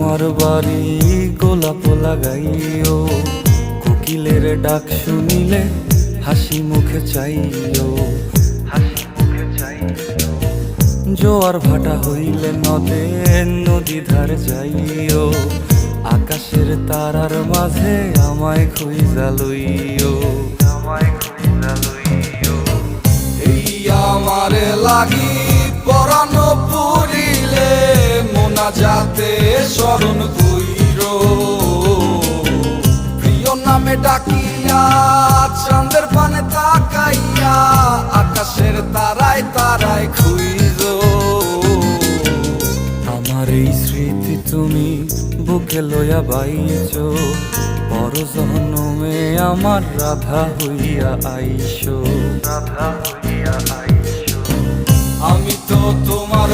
তোমার বাড়ি গোলাপ লাগাইও, কোকিলের ডাক শুনিলে হাসি মুখে চাইও, হাসি মুখে চাইও। জোয়ার ভাটা হইলে নদে নদী ধার যাইও, আকাশের তারার মাঝে আমায় খুঁজা লইও, আমায় খুঁজা লইও। এই আমারে লাগি পরানো পুরিলে মোনাজাতে স্মরণ কইরো, প্রিয় নামে ডাকিয়া চাঁদের পানে তাকাইয়া আকাশের তারায় তারায় খুইজো। আমার এই স্মৃতি তুমি বুকে লইয়া বাইছো, পর জন্মে আমার রাধা হইয়া আইসো, রাধা হইয়া আইসো। আমি তো তোমার